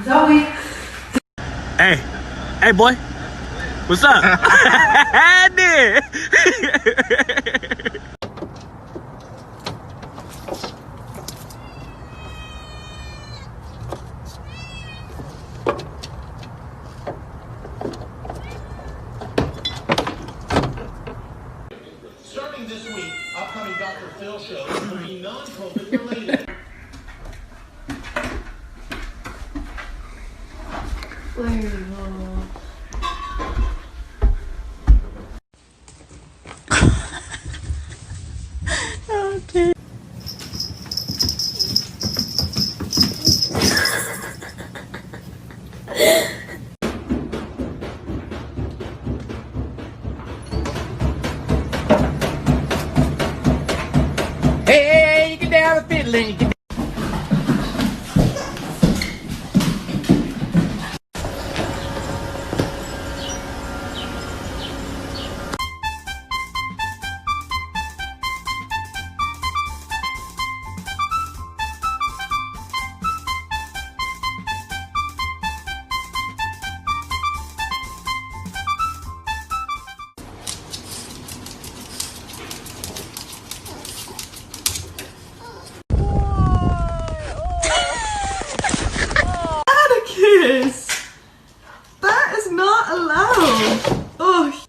Zoe. Hey boy. What's up? Andy. Starting this week, upcoming Dr. Phil shows will be non-COVID related. Okay. Hey, you get down the fiddle and you get That is not allowed. Oh.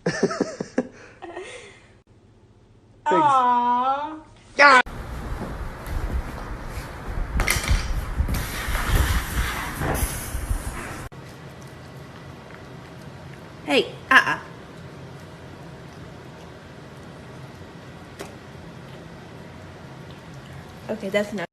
Aww. God. Hey, Okay, that's enough.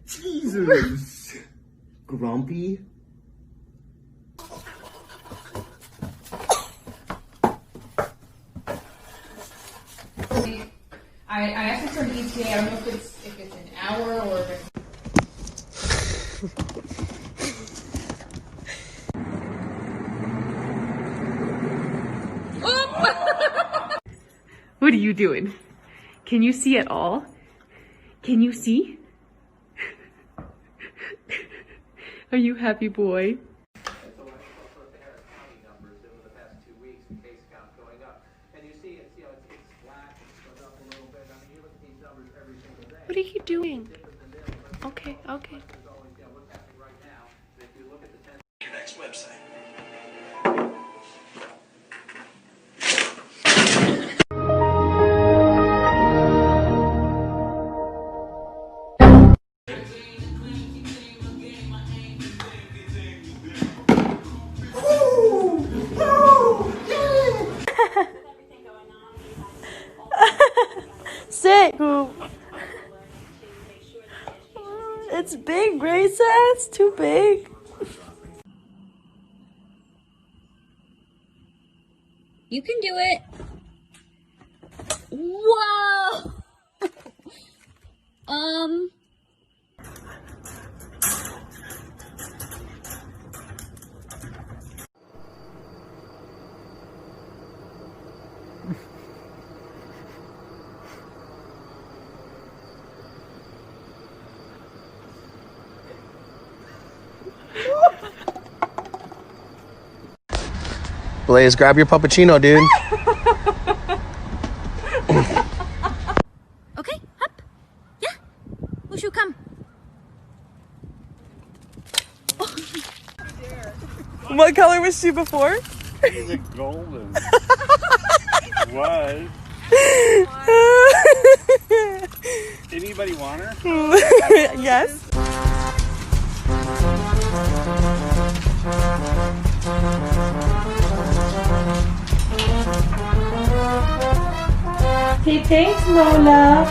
Jesus. Grumpy. I asked for an ETA. I don't know if it's an hour or if it's... What are you doing? Can you see at all? Can you see? Are you happy, boy? What are you doing? Okay, okay. Your next website. Sit. It's big, Grace. It's too big. You can do it. Whoa. Blaze, grab your puppuccino, dude. Okay, up. Yeah. Wushu, come. What color was she before? She's a golden. Was. Anybody want her? Yes. Hey, thanks, Lola.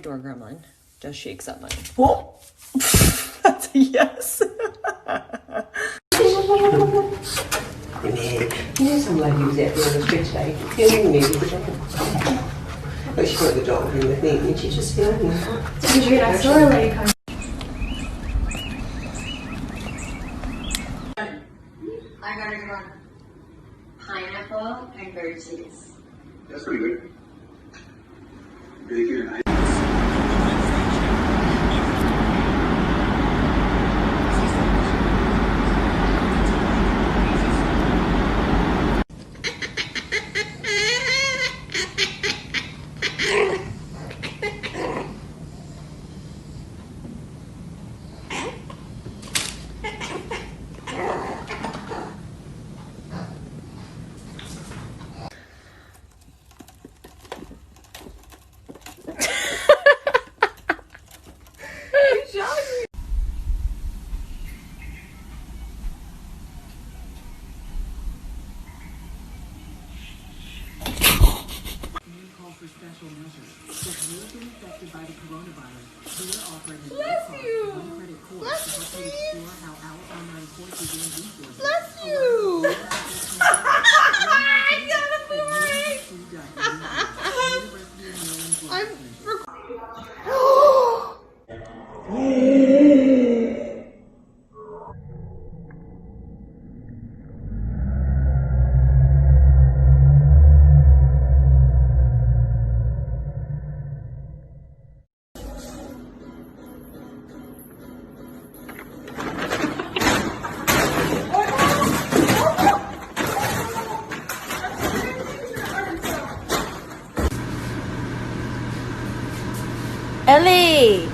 my door, Gremlin. Does she accept money? Whoa! That's a yes. Somebody was out there on the street today filming me with the dog. But she got the dog in the thing and she just filmed me. Did you next door lady come? I got it wrong. Pineapple and bird cheese. That's pretty good. Bacon and for special measures. If you've been affected by the coronavirus, we are offering a one-credit course to help you explore how our online courses and resources. Bless you! I got a boy! I'm Ellie!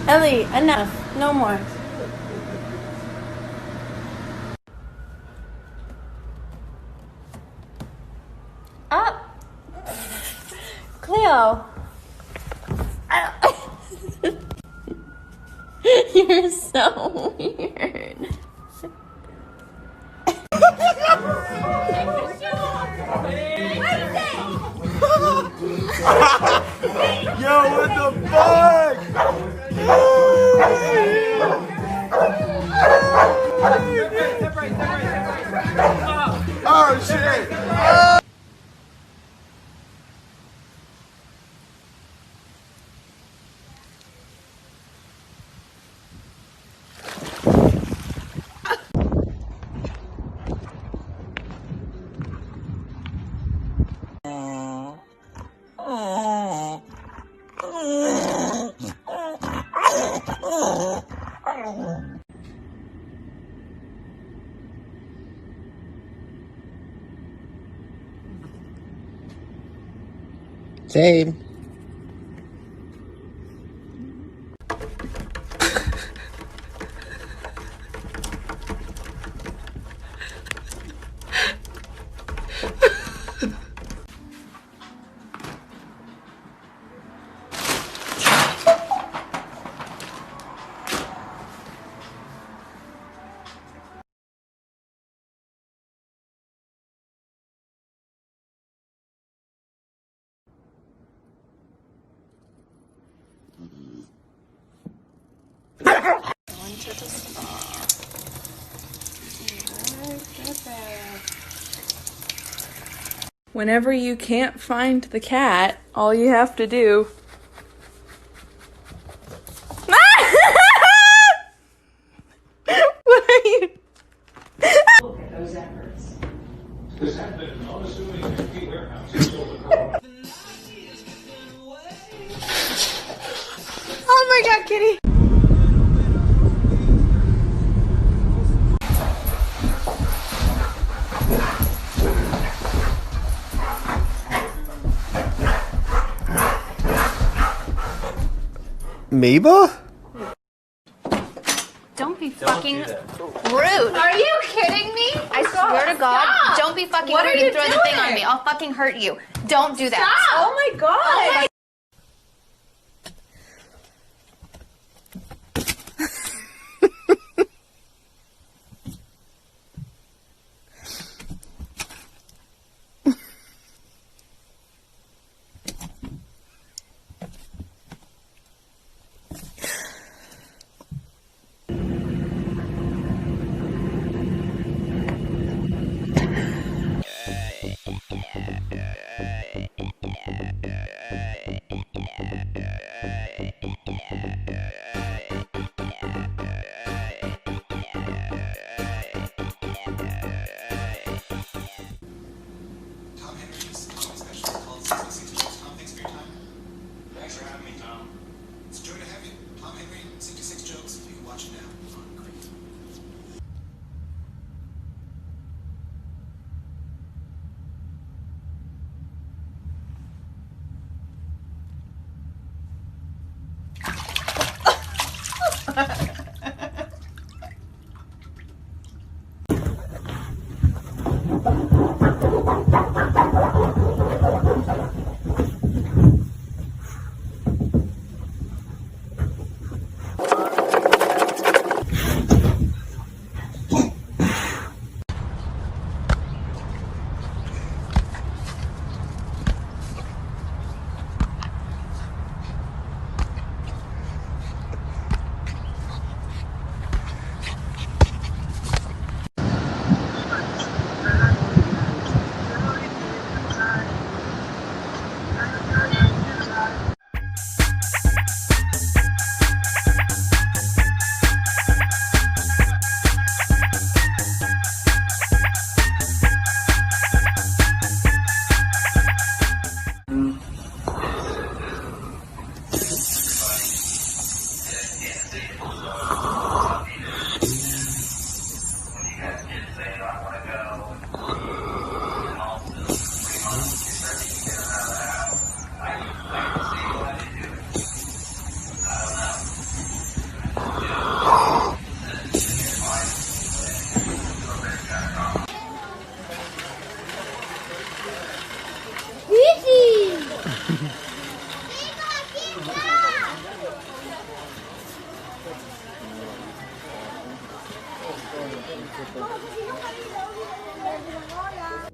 Ellie, enough. No more. Up! Cleo! You're so weird. Yo, what the fuck? Oh shit! Same. Whenever you can't find the cat, all you have to do. What are you? Look at those efforts. Oh my god, Kitty! Mabel? Don't be fucking rude. Are you kidding me? I swear to God, don't be fucking rude and throw the thing on me. I'll fucking hurt you. Don't do that. Stop! Oh my god!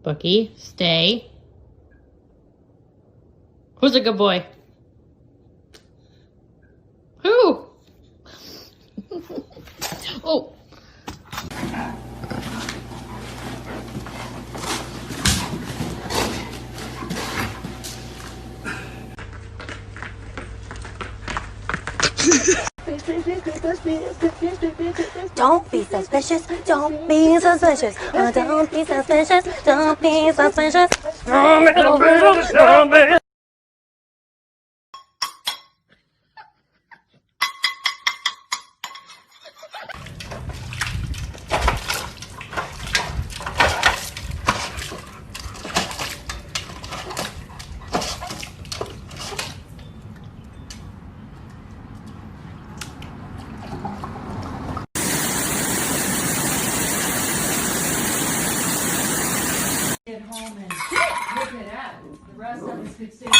Bookie, stay. Who's a good boy? Who? Oh. Don't be suspicious. Don't be suspicious. Oh, don't be suspicious. Don't be suspicious. Don't be. Get home and rip it out. The rest of us could stay.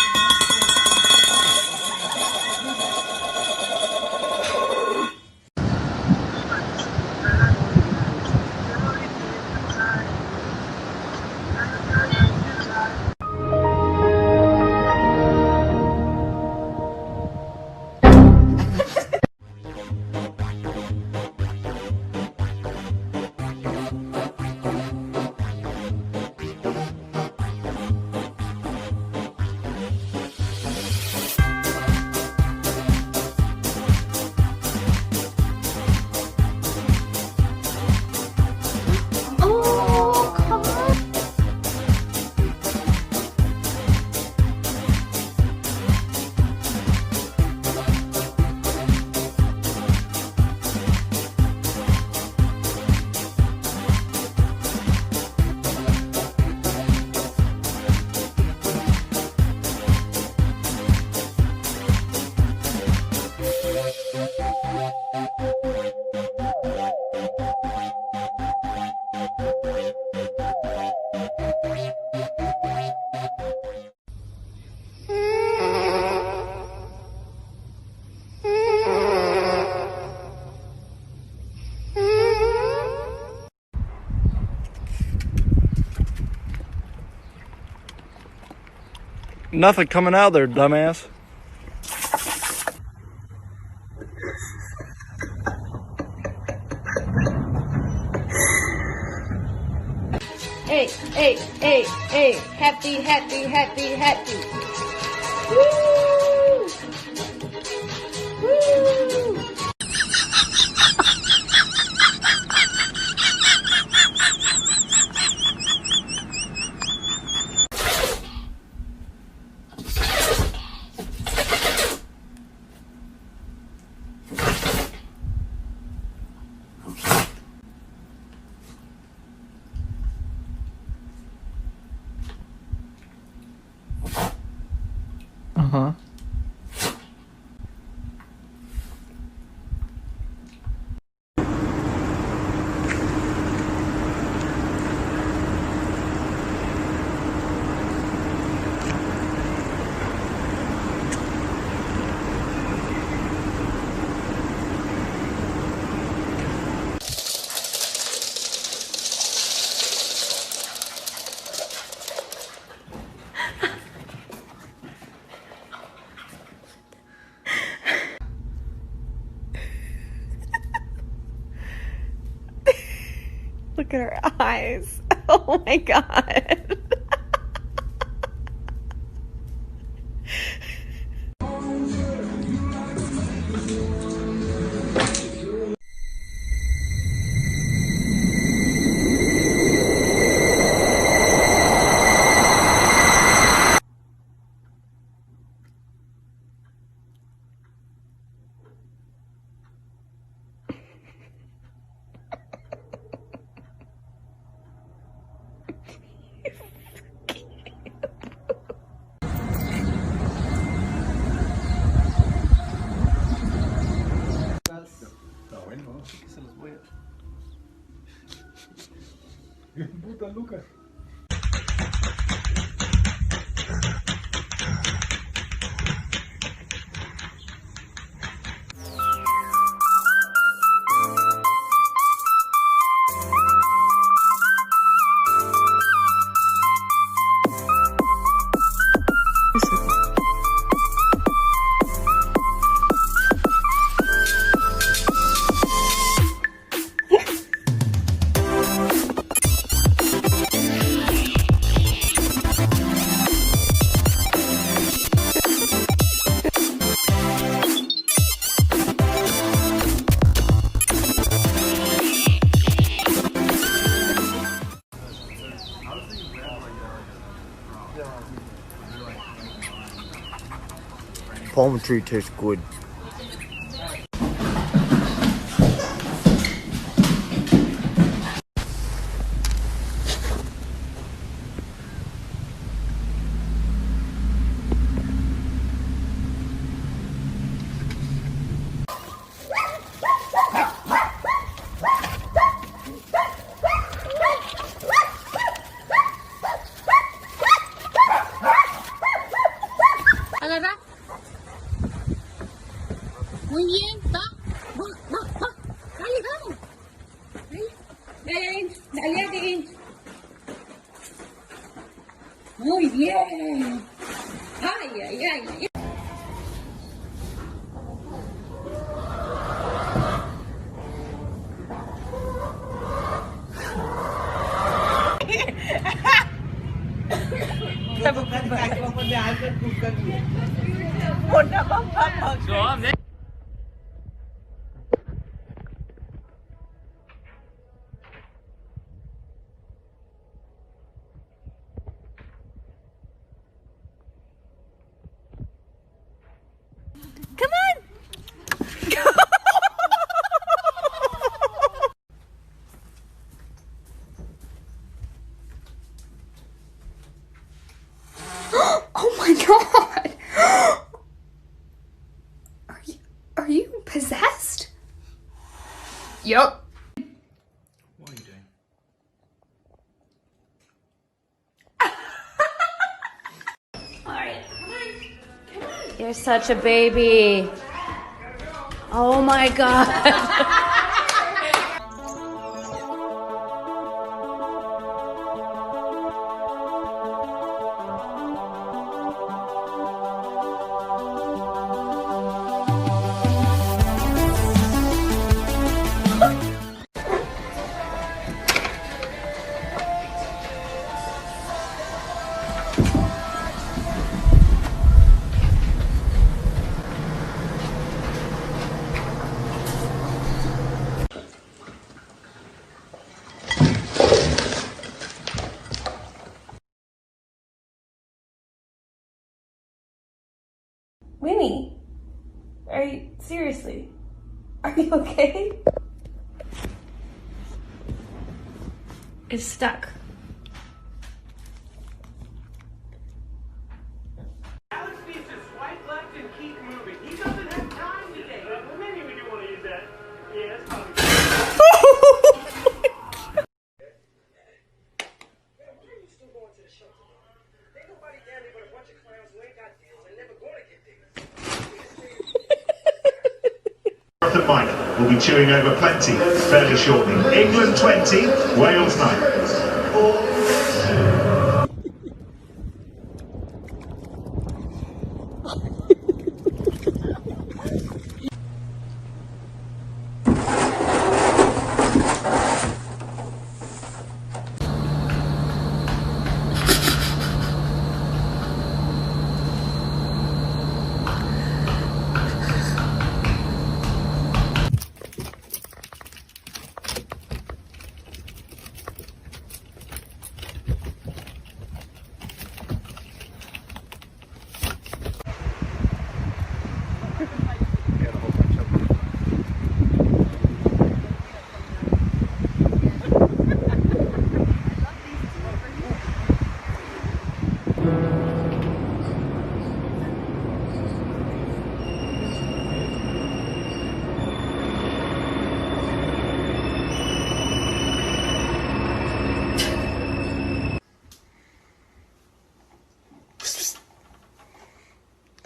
Nothing coming out there, dumbass. Hey, hey, hey, hey, happy, happy, happy, happy. Woo! Woo! Look at her eyes. Oh my god. Puta Lucas. Palm tree tastes good. ¿Agarra? Muy bien, va. Va. Dale, vamos. Dale adentro. Muy bien. Ay. Come on. Oh my god! Are you possessed? Yup. What are you doing? Alright, come on. You're such a baby. Oh my god. Winnie, seriously, are you okay? It's stuck. Alex needs to swipe left and keep moving. He doesn't have time today. Well, maybe we do want to use that. Yeah, that's probably. Minor will be chewing over plenty fairly shortly. England 20, Wales 9.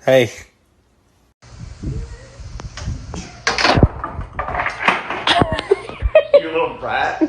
Hey. You little brat.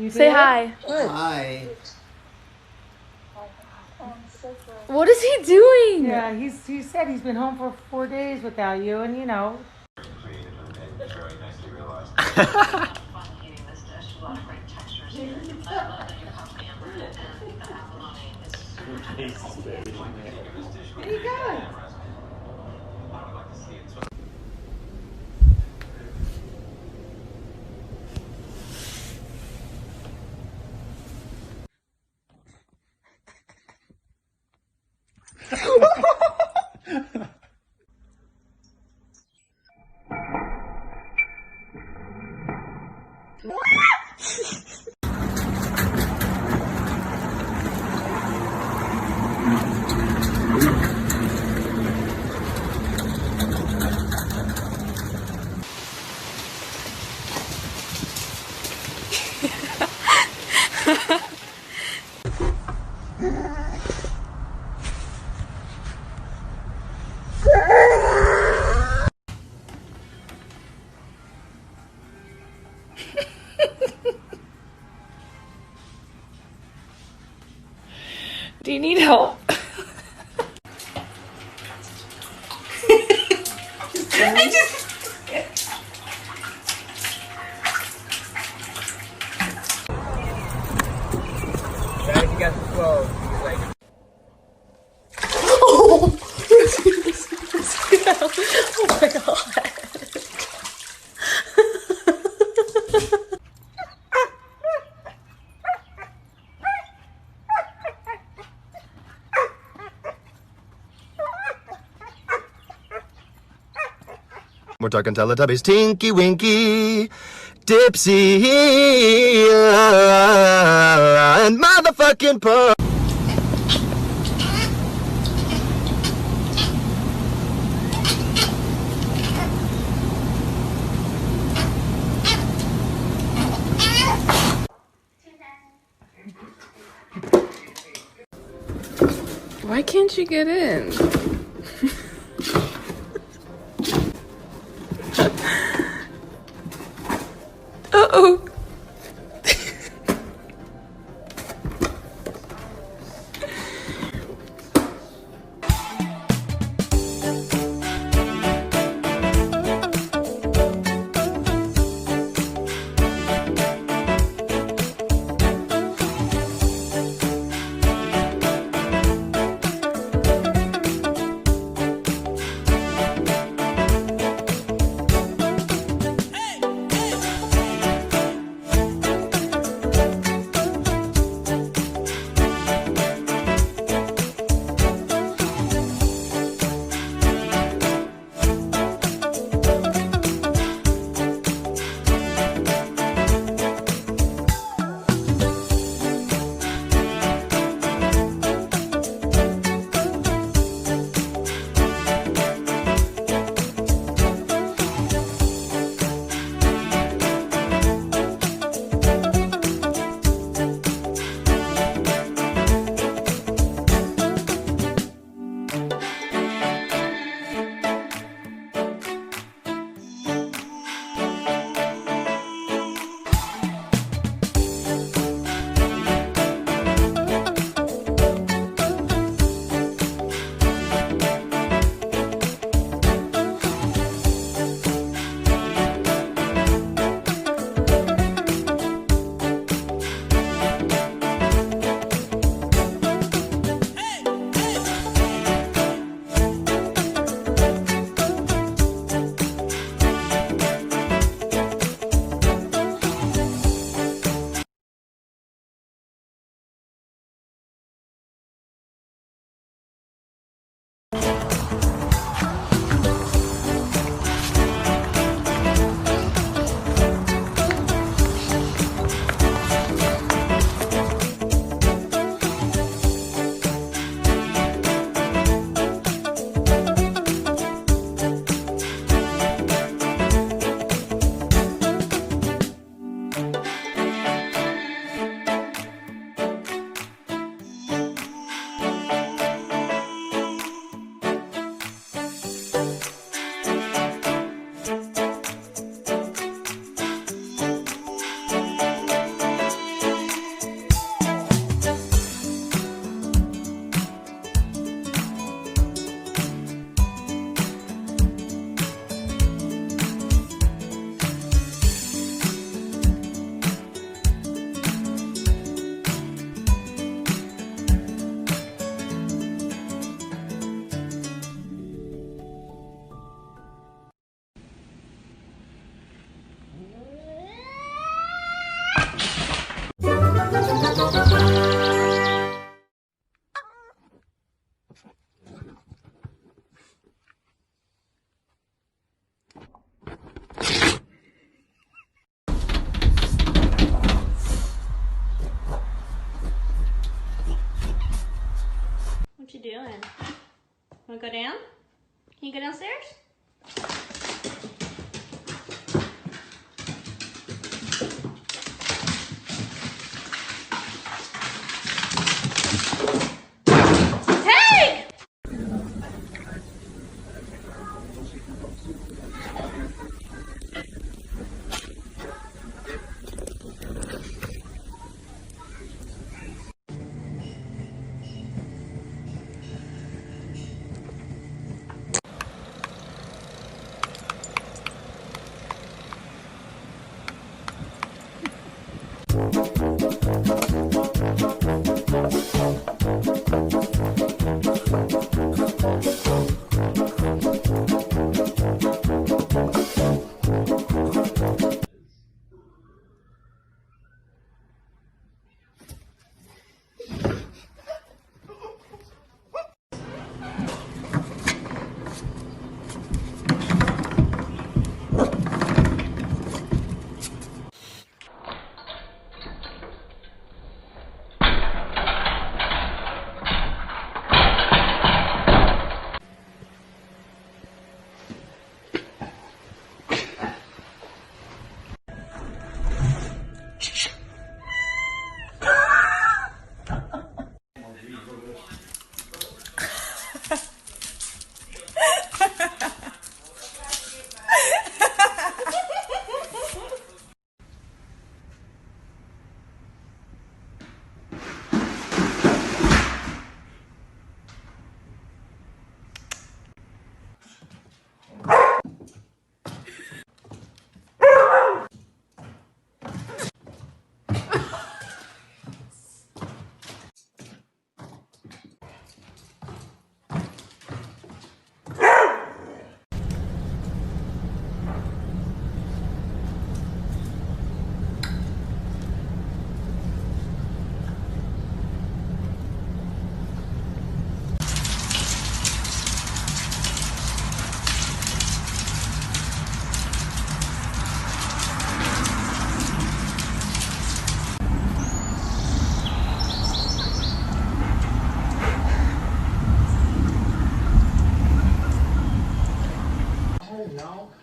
Say hi. Hi. What is he doing? Yeah, he said he's been home for 4 days without you, and you know. Where you going? Do you need help? Guys, you got the 12. He's like, Oh my god. we're talking Teletubbies. Tinky Winky, Dipsy, and motherfucking Pug. Why can't you get in? Uh-oh. you doing? Wanna go down? Can you go downstairs?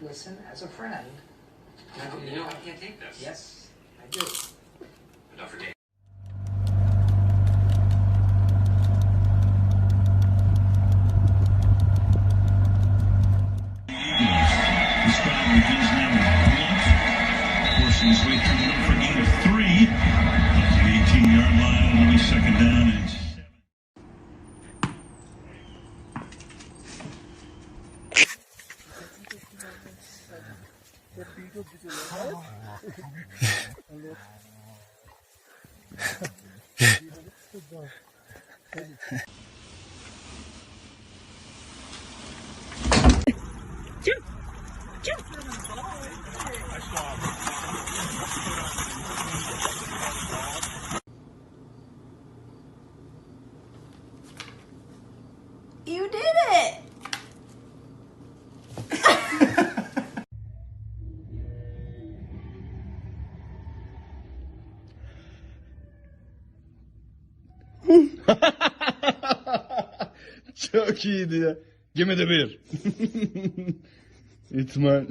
Listen as a friend. You know I can't take this. Yes, I do. But don't forget. Forcing his way through for a gain of 3. At the 18-yard line, only second down and 7. You did it! Çok iyiydi ya. Give me the beer. It's mine.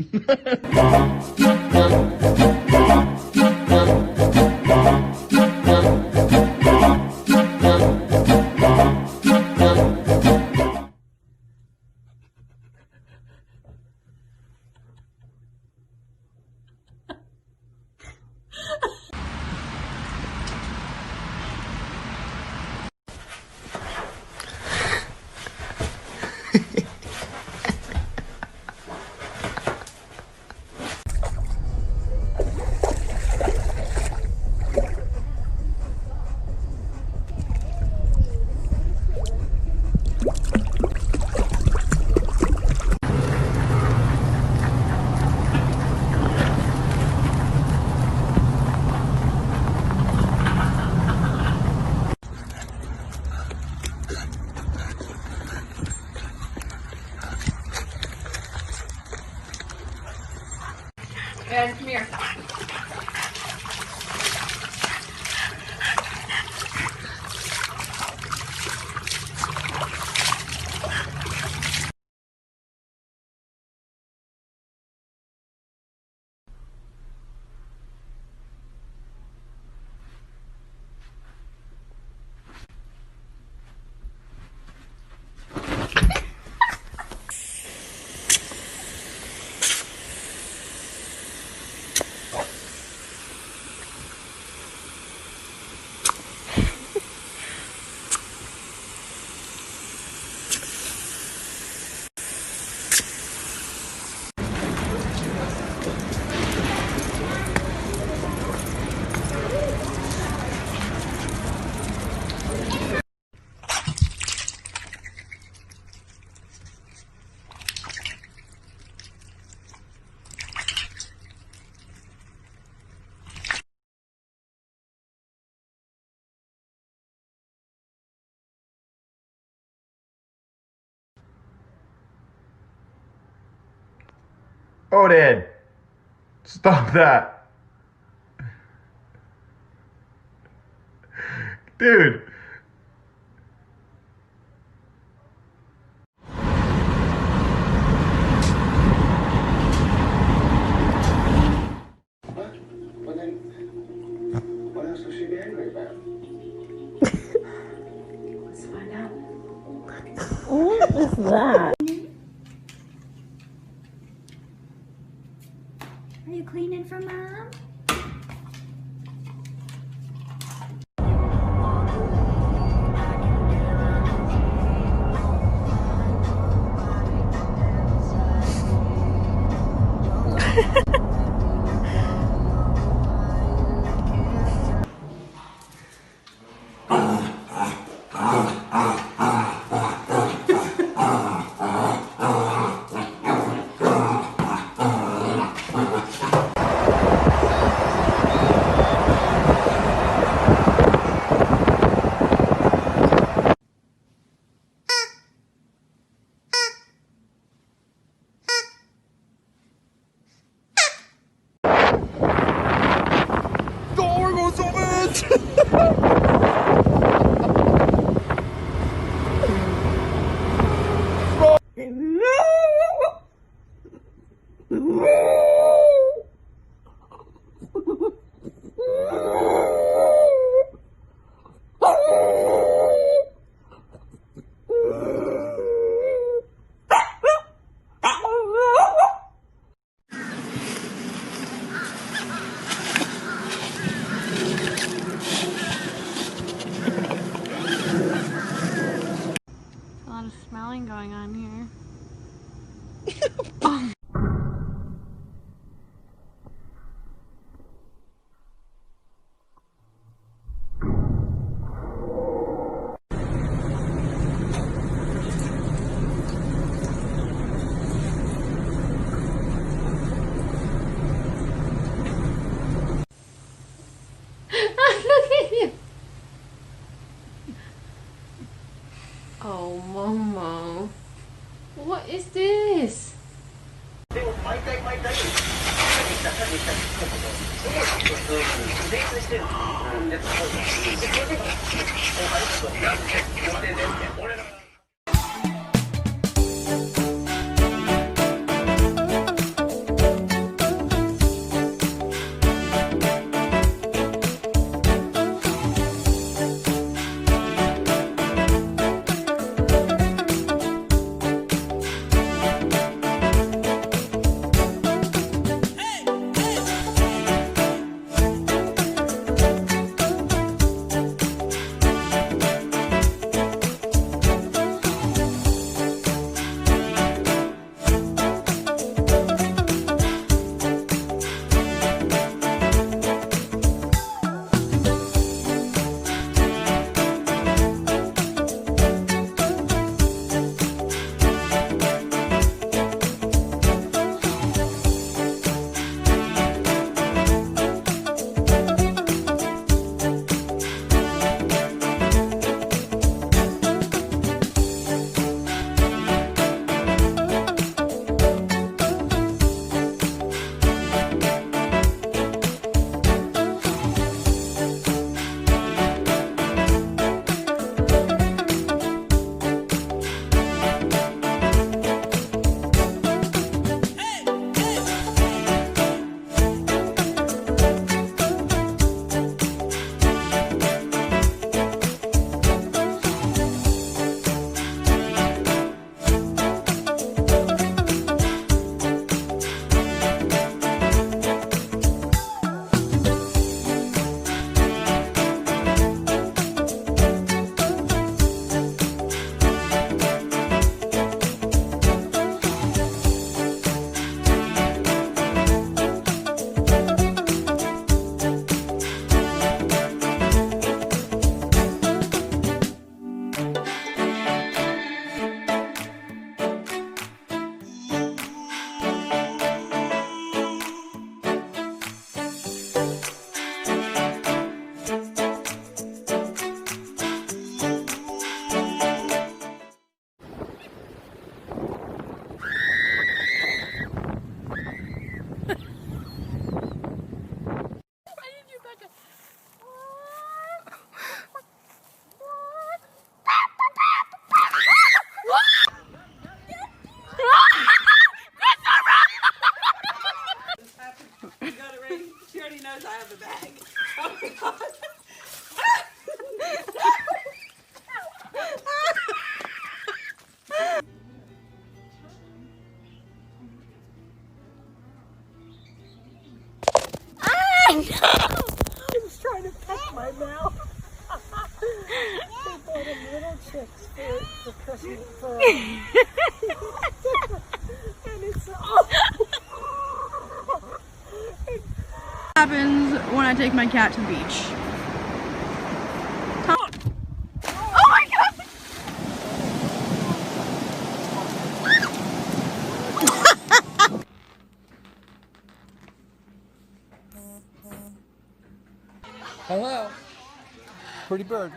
And come here. Odin! Stop that! Dude! What else was she angry about? Let's find out. What is that? Are you cleaning for Mom? A lot of smelling going on here. Look at you. Oh, Momo. What is this? realize I have the bag. Oh my god. I'm just trying to peck my mouth. They bought him little chicks for Christmas. And it's What happens when I take my cat to the beach? Oh my god! Hello. Pretty bird.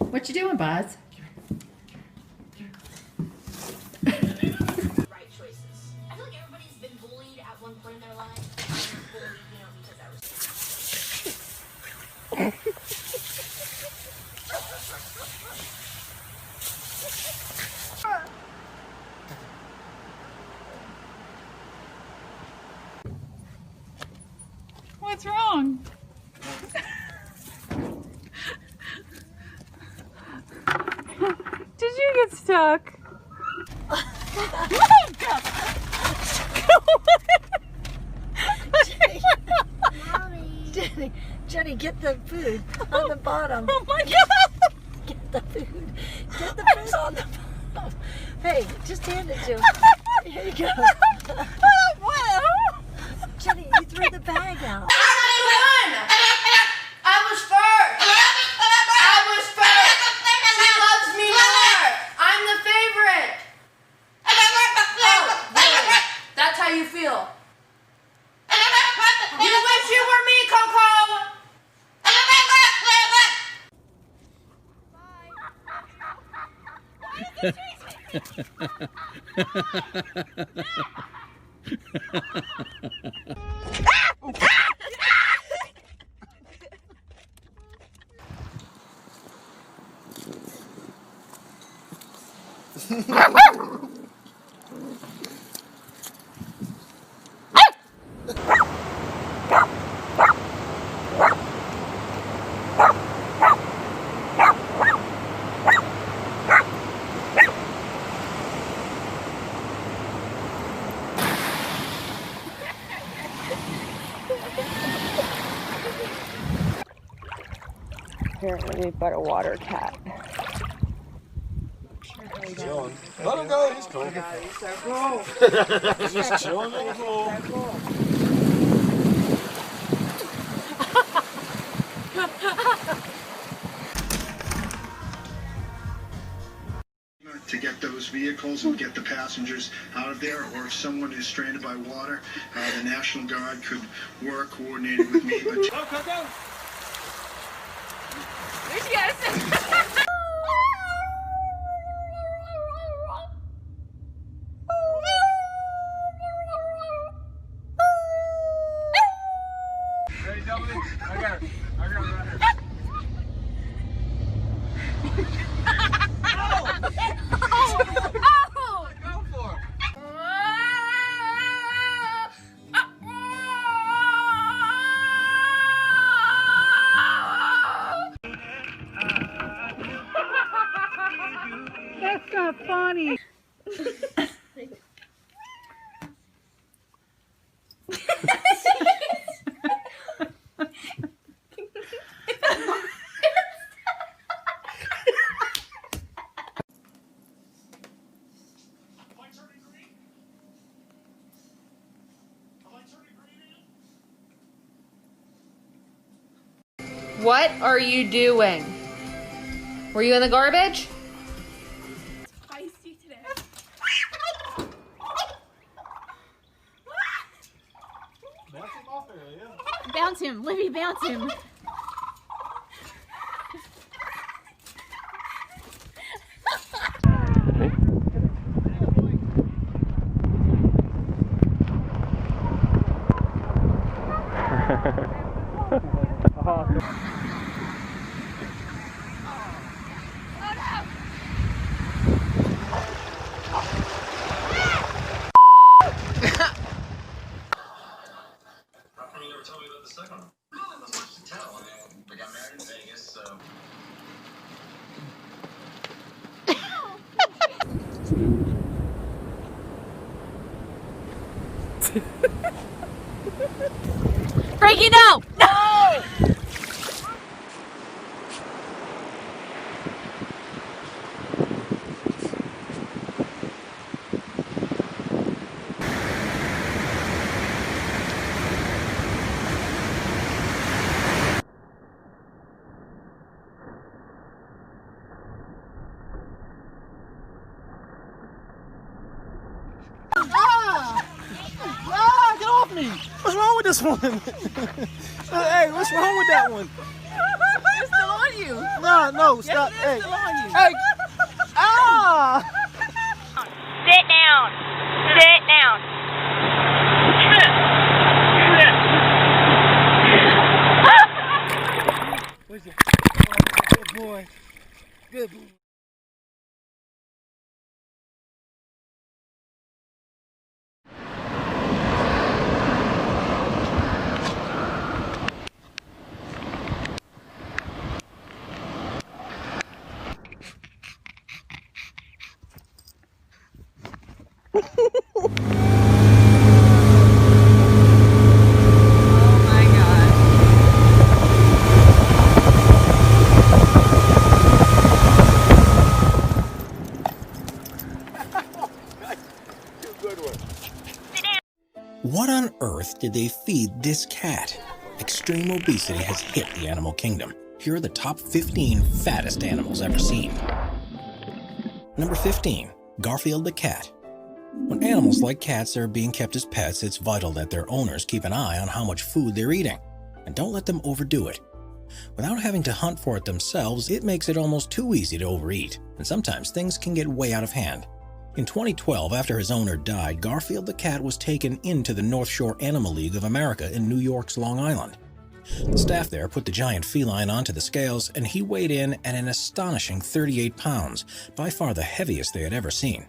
What you doing, Buzz? Right choices. I feel like everybody's been bullied at one point in their life. I was bullied, because I was. What's wrong? Did you get stuck? Jenny, get the food on the bottom. Oh my god! Get the food. Get the food on the bottom. Hey, just hand it to him. Here you go. Jenny, you threw the bag out. I was first. She loves me more. I'm the favorite. Oh, really? That's how you feel. You wish you were me, Coco. Apparently we've got a water cat. Chilling. Let him go. He's cool. He's so cool. He's just chilling in the pool. To get those vehicles and get the passengers out of there, or if someone is stranded by water, the National Guard could work coordinated with me. But There she is. Ready, Dominic? I got it right here. Go for it. That's not funny. What are you doing? Were you in the garbage? Feisty today. Bounce him, Libby, bounce him. Frankie, no! No! Ah, get off me! What's wrong with this one? Hey, what's wrong with that one? It's still on you. No, stop. Yes, it is still on you. Hey! Ah! Sit down. Sit down. Where's it? Oh, good boy. Good boy. What on earth did they feed this cat? Extreme obesity has hit the animal kingdom. Here are the top 15 fattest animals ever seen. Number 15, Garfield the cat. When animals like cats are being kept as pets, it's vital that their owners keep an eye on how much food they're eating, and don't let them overdo it. Without having to hunt for it themselves, it makes it almost too easy to overeat, and sometimes things can get way out of hand. In 2012, after his owner died, Garfield the cat was taken into the North Shore Animal League of America in New York's Long Island. The staff there put the giant feline onto the scales, and he weighed in at an astonishing 38 pounds, by far the heaviest they had ever seen.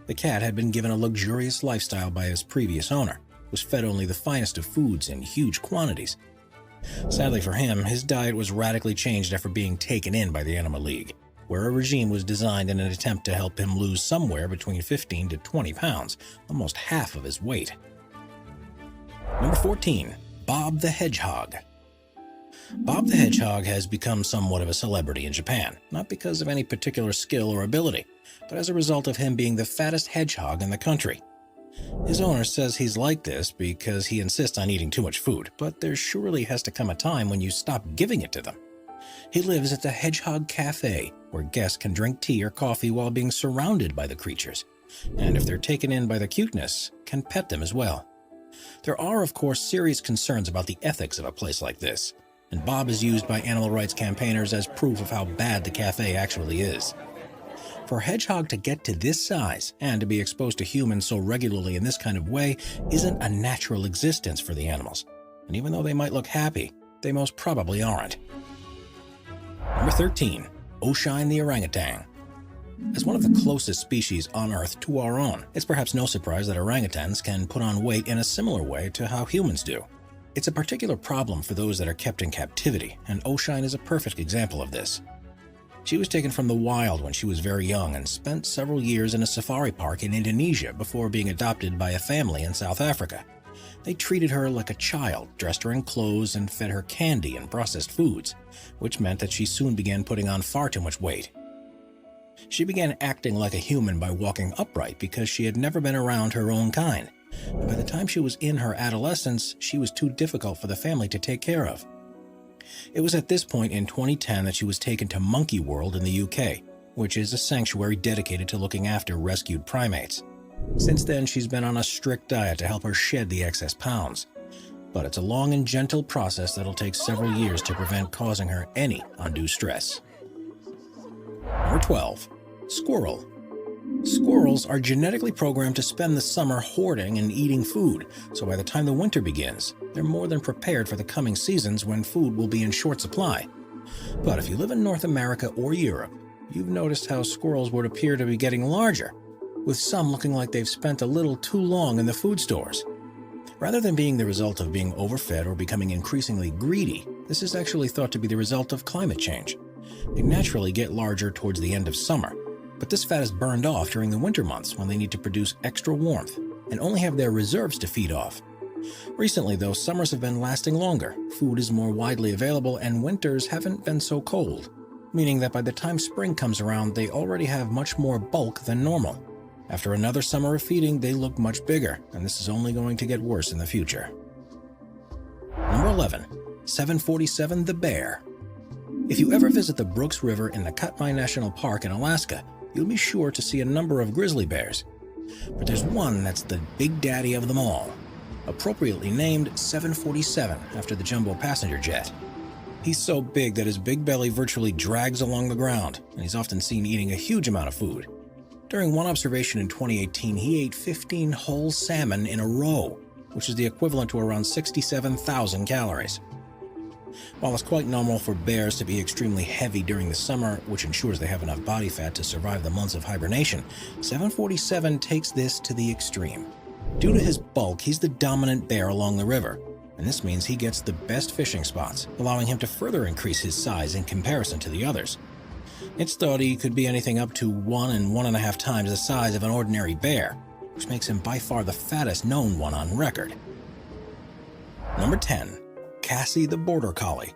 The cat had been given a luxurious lifestyle by his previous owner, was fed only the finest of foods in huge quantities. Sadly for him, his diet was radically changed after being taken in by the Animal League, where a regime was designed in an attempt to help him lose somewhere between 15 to 20 pounds, almost half of his weight. Number 14, Bob the Hedgehog. Bob the Hedgehog has become somewhat of a celebrity in Japan, not because of any particular skill or ability, but as a result of him being the fattest hedgehog in the country. His owner says he's like this because he insists on eating too much food, but there surely has to come a time when you stop giving it to them. He lives at the Hedgehog Cafe, where guests can drink tea or coffee while being surrounded by the creatures, and if they're taken in by the cuteness, can pet them as well. There are, of course, serious concerns about the ethics of a place like this, and Bob is used by animal rights campaigners as proof of how bad the cafe actually is. For a hedgehog to get to this size and to be exposed to humans so regularly in this kind of way isn't a natural existence for the animals, and even though they might look happy, they most probably aren't. Number 13, Oshine the orangutan. As one of the closest species on Earth to our own, it's perhaps no surprise that orangutans can put on weight in a similar way to how humans do. It's a particular problem for those that are kept in captivity, and Oshine is a perfect example of this. She was taken from the wild when she was very young and spent several years in a safari park in Indonesia before being adopted by a family in South Africa. They treated her like a child, dressed her in clothes, and fed her candy and processed foods, which meant that she soon began putting on far too much weight. She began acting like a human by walking upright because she had never been around her own kind, and by the time she was in her adolescence, she was too difficult for the family to take care of. It was at this point in 2010 that she was taken to Monkey World in the UK, which is a sanctuary dedicated to looking after rescued primates. Since then, she's been on a strict diet to help her shed the excess pounds. But it's a long and gentle process that'll take several years to prevent causing her any undue stress. Number 12. Squirrel. Squirrels are genetically programmed to spend the summer hoarding and eating food, so by the time the winter begins, they're more than prepared for the coming seasons when food will be in short supply. But if you live in North America or Europe, you've noticed how squirrels would appear to be getting larger, with some looking like they've spent a little too long in the food stores. Rather than being the result of being overfed or becoming increasingly greedy, this is actually thought to be the result of climate change. They naturally get larger towards the end of summer, but this fat is burned off during the winter months when they need to produce extra warmth and only have their reserves to feed off. Recently, though, summers have been lasting longer, food is more widely available, and winters haven't been so cold, meaning that by the time spring comes around, they already have much more bulk than normal. After another summer of feeding, they look much bigger, and this is only going to get worse in the future. Number 11. 747 the bear. If you ever visit the Brooks River in the Katmai National Park in Alaska, you'll be sure to see a number of grizzly bears. But there's one that's the big daddy of them all, appropriately named 747 after the jumbo passenger jet. He's so big that his big belly virtually drags along the ground, and he's often seen eating a huge amount of food. During one observation in 2018, he ate 15 whole salmon in a row, which is the equivalent to around 67,000 calories. While it's quite normal for bears to be extremely heavy during the summer, which ensures they have enough body fat to survive the months of hibernation, 747 takes this to the extreme. Due to his bulk, he's the dominant bear along the river, and this means he gets the best fishing spots, allowing him to further increase his size in comparison to the others. It's thought he could be anything up to 1 and 1.5 times the size of an ordinary bear, which makes him by far the fattest known one on record. Number 10. Cassie the Border Collie.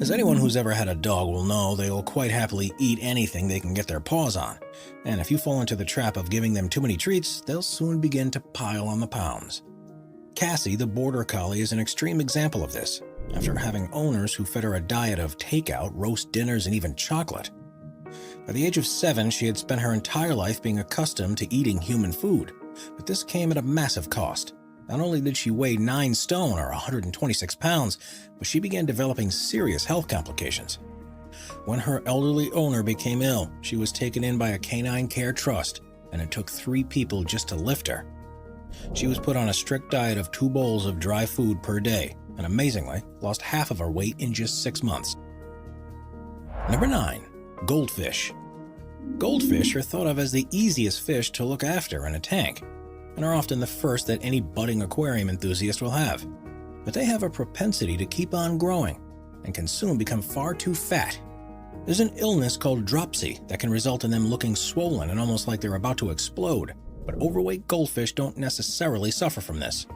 As anyone who's ever had a dog will know, they'll quite happily eat anything they can get their paws on, and if you fall into the trap of giving them too many treats, they'll soon begin to pile on the pounds. Cassie the Border Collie is an extreme example of this, after having owners who fed her a diet of takeout, roast dinners, and even chocolate. By the age of 7, she had spent her entire life being accustomed to eating human food, but this came at a massive cost. Not only did she weigh 9 stone or 126 pounds, but she began developing serious health complications. When her elderly owner became ill, she was taken in by a canine care trust, and it took 3 people just to lift her. She was put on a strict diet of 2 bowls of dry food per day, and amazingly, lost half of her weight in just 6 months. Number 9. Goldfish. Goldfish are thought of as the easiest fish to look after in a tank, and are often the first that any budding aquarium enthusiast will have. But they have a propensity to keep on growing, and can soon become far too fat. There's an illness called dropsy that can result in them looking swollen and almost like they're about to explode, but overweight goldfish don't necessarily suffer from this.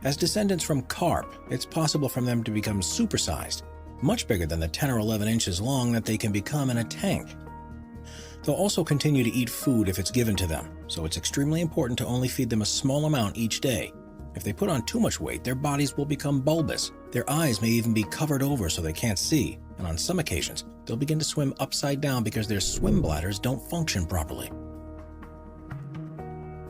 As descendants from carp, it's possible for them to become supersized, much bigger than the 10 or 11 inches long that they can become in a tank. They'll also continue to eat food if it's given to them, so it's extremely important to only feed them a small amount each day. If they put on too much weight, their bodies will become bulbous. Their eyes may even be covered over so they can't see, and on some occasions, they'll begin to swim upside down because their swim bladders don't function properly.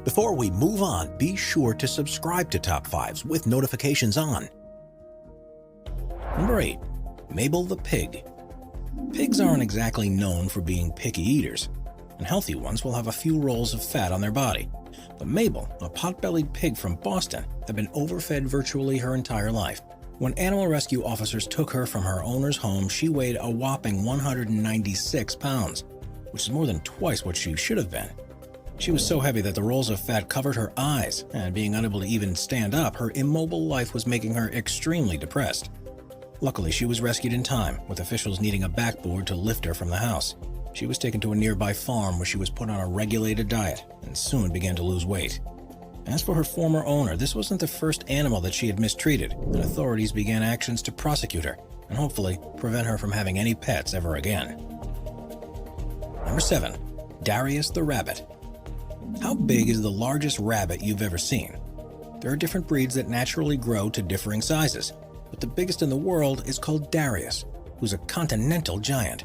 Before we move on, be sure to subscribe to Top 5s with notifications on. Number 8. Mabel the Pig. Pigs aren't exactly known for being picky eaters, and healthy ones will have a few rolls of fat on their body. But Mabel, a pot-bellied pig from Boston, had been overfed virtually her entire life. When animal rescue officers took her from her owner's home, she weighed a whopping 196 pounds, which is more than twice what she should have been. She was so heavy that the rolls of fat covered her eyes, and being unable to even stand up, her immobile life was making her extremely depressed. Luckily, she was rescued in time, with officials needing a backboard to lift her from the house. She was taken to a nearby farm where she was put on a regulated diet and soon began to lose weight. As for her former owner, this wasn't the first animal that she had mistreated, and authorities began actions to prosecute her and hopefully prevent her from having any pets ever again. Number 7. Darius the Rabbit. How big is the largest rabbit you've ever seen? There are different breeds that naturally grow to differing sizes, but the biggest in the world is called Darius, who's a continental giant.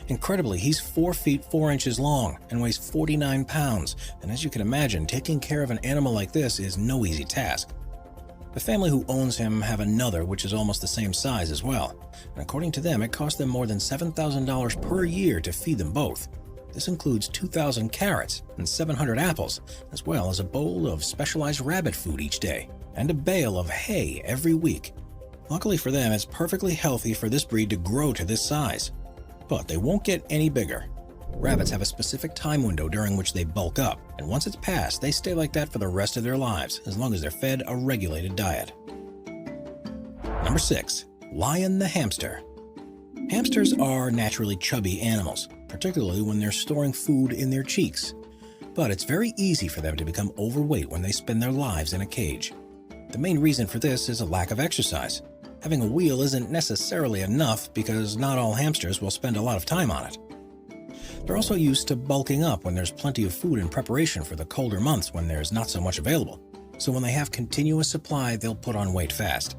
Incredibly, he's 4 feet 4 inches long and weighs 49 pounds, and as you can imagine, taking care of an animal like this is no easy task. The family who owns him have another which is almost the same size as well, and according to them, it costs them more than $7,000 per year to feed them both. This includes 2,000 carrots and 700 apples, as well as a bowl of specialized rabbit food each day, and a bale of hay every week. Luckily for them, it's perfectly healthy for this breed to grow to this size. But they won't get any bigger. Rabbits have a specific time window during which they bulk up, and once it's passed, they stay like that for the rest of their lives, as long as they're fed a regulated diet. Number 6. Lion the hamster. Hamsters are naturally chubby animals, particularly when they're storing food in their cheeks. But it's very easy for them to become overweight when they spend their lives in a cage. The main reason for this is a lack of exercise. Having a wheel isn't necessarily enough because not all hamsters will spend a lot of time on it. They're also used to bulking up when there's plenty of food in preparation for the colder months when there's not so much available. So when they have continuous supply, they'll put on weight fast.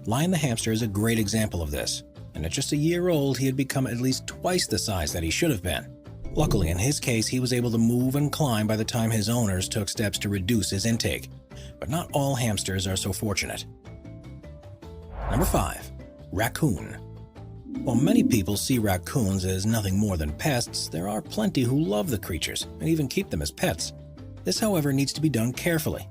Lion the hamster is a great example of this, and at just a year old, he had become at least twice the size that he should have been. Luckily, in his case, he was able to move and climb by the time his owners took steps to reduce his intake. But not all hamsters are so fortunate. Number 5. Raccoon. While many people see raccoons as nothing more than pests, there are plenty who love the creatures and even keep them as pets. This, however, needs to be done carefully,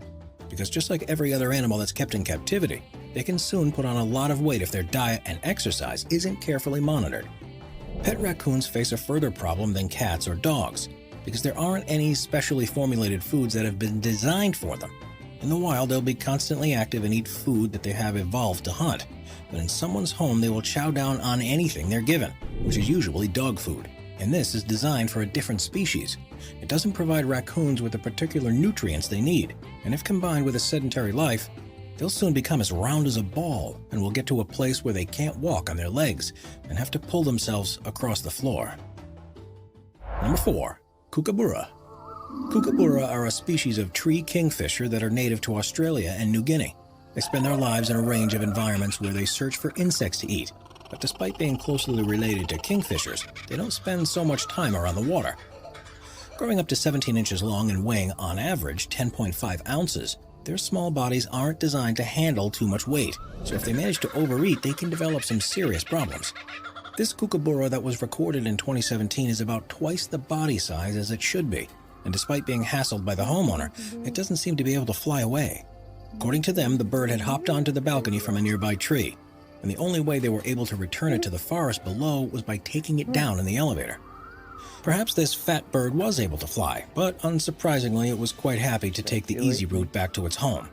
because just like every other animal that's kept in captivity, they can soon put on a lot of weight if their diet and exercise isn't carefully monitored. Pet raccoons face a further problem than cats or dogs, because there aren't any specially formulated foods that have been designed for them. In the wild, they'll be constantly active and eat food that they have evolved to hunt. But in someone's home, they will chow down on anything they're given, which is usually dog food. And this is designed for a different species. It doesn't provide raccoons with the particular nutrients they need, and if combined with a sedentary life, they'll soon become as round as a ball and will get to a place where they can't walk on their legs and have to pull themselves across the floor. Number 4. Kookaburra. Kookaburra are a species of tree kingfisher that are native to Australia and New Guinea. They spend their lives in a range of environments where they search for insects to eat, but despite being closely related to kingfishers, they don't spend so much time around the water. Growing up to 17 inches long and weighing, on average, 10.5 ounces, their small bodies aren't designed to handle too much weight, so if they manage to overeat, they can develop some serious problems. This kookaburra that was recorded in 2017 is about twice the body size as it should be, and despite being hassled by the homeowner, it doesn't seem to be able to fly away. According to them, the bird had hopped onto the balcony from a nearby tree, and the only way they were able to return it to the forest below was by taking it down in the elevator. Perhaps this fat bird was able to fly, but unsurprisingly, it was quite happy to take the easy route back to its home.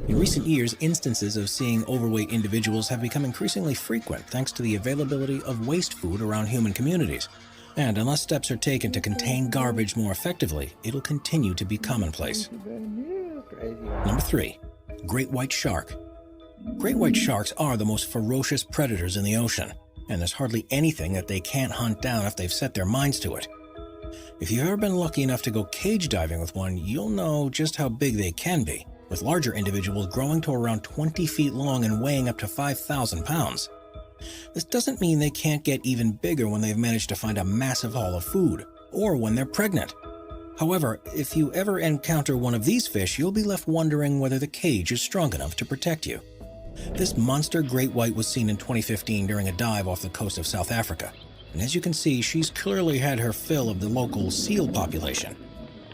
In recent years, instances of seeing overweight individuals have become increasingly frequent thanks to the availability of waste food around human communities. And unless steps are taken to contain garbage more effectively, it'll continue to be commonplace. Number 3. Great white shark. Great white sharks are the most ferocious predators in the ocean, and there's hardly anything that they can't hunt down if they've set their minds to it. If you've ever been lucky enough to go cage diving with one, you'll know just how big they can be, with larger individuals growing to around 20 feet long and weighing up to 5,000 pounds. This doesn't mean they can't get even bigger when they've managed to find a massive haul of food, or when they're pregnant. However, if you ever encounter one of these fish, you'll be left wondering whether the cage is strong enough to protect you. This monster great white was seen in 2015 during a dive off the coast of South Africa, and as you can see, she's clearly had her fill of the local seal population.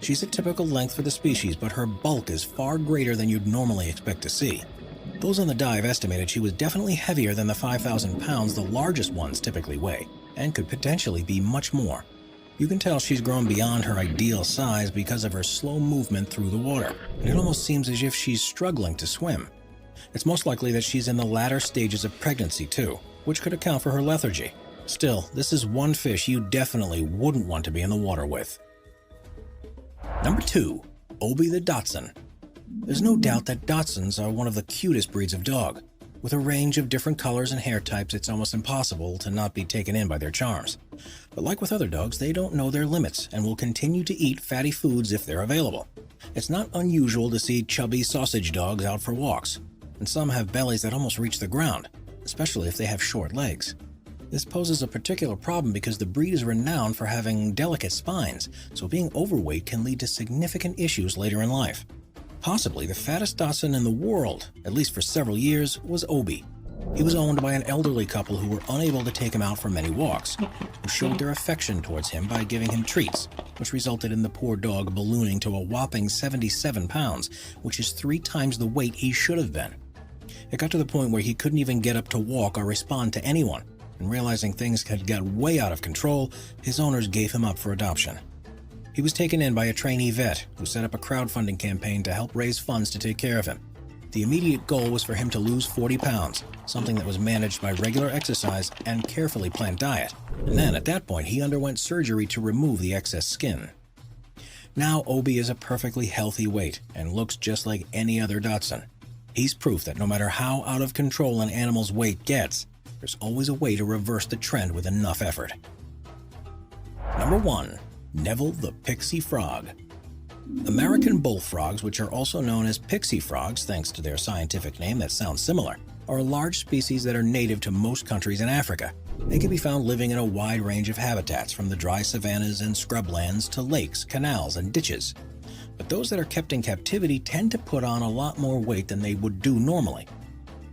She's a typical length for the species, but her bulk is far greater than you'd normally expect to see. Those on the dive estimated she was definitely heavier than the 5,000 pounds the largest ones typically weigh, and could potentially be much more. You can tell she's grown beyond her ideal size because of her slow movement through the water, and it almost seems as if she's struggling to swim. It's most likely that she's in the latter stages of pregnancy too, which could account for her lethargy. Still, this is one fish you definitely wouldn't want to be in the water with. Number 2. Obi the Dachshund. There's no doubt that Dachshunds are one of the cutest breeds of dog. With a range of different colors and hair types, it's almost impossible to not be taken in by their charms. But like with other dogs, they don't know their limits and will continue to eat fatty foods if they're available. It's not unusual to see chubby sausage dogs out for walks. and some have bellies that almost reach the ground, especially if they have short legs. This poses a particular problem because the breed is renowned for having delicate spines, so being overweight can lead to significant issues later in life. Possibly the fattest Dachshund in the world, at least for several years, was Obi. He was owned by an elderly couple who were unable to take him out for many walks, who showed their affection towards him by giving him treats, which resulted in the poor dog ballooning to a whopping 77 pounds, which is 3 times the weight he should have been. It got to the point where he couldn't even get up to walk or respond to anyone, and realizing things had got way out of control, his owners gave him up for adoption. He was taken in by a trainee vet who set up a crowdfunding campaign to help raise funds to take care of him. The immediate goal was for him to lose 40 pounds, something that was managed by regular exercise and carefully planned diet. And then, at that point, he underwent surgery to remove the excess skin. Now, Obi is a perfectly healthy weight and looks just like any other Dachshund. He's proof that no matter how out of control an animal's weight gets, there's always a way to reverse the trend with enough effort. Number 1. Neville the Pixie Frog. American bullfrogs, which are also known as pixie frogs thanks to their scientific name that sounds similar, are a large species that are native to most countries in Africa. They can be found living in a wide range of habitats, from the dry savannas and scrublands to lakes, canals, and ditches. But those that are kept in captivity tend to put on a lot more weight than they would do normally.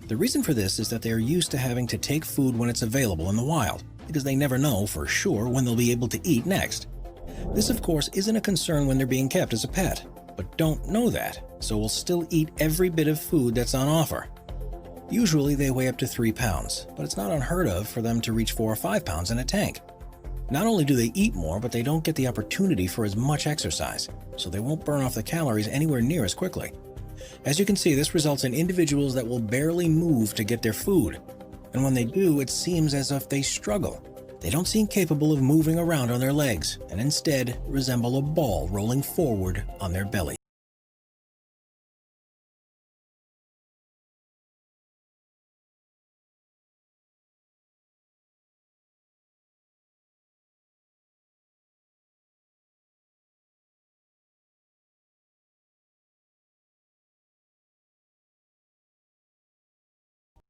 The reason for this is that they are used to having to take food when it's available in the wild, because they never know for sure when they'll be able to eat next. This, of course, isn't a concern when they're being kept as a pet, but don't know that, so will still eat every bit of food that's on offer. Usually they weigh up to 3 pounds, but it's not unheard of for them to reach 4 or 5 pounds in a tank. Not only do they eat more, but they don't get the opportunity for as much exercise, so they won't burn off the calories anywhere near as quickly. As you can see, this results in individuals that will barely move to get their food, and when they do, it seems as if they struggle. They don't seem capable of moving around on their legs, and instead resemble a ball rolling forward on their belly.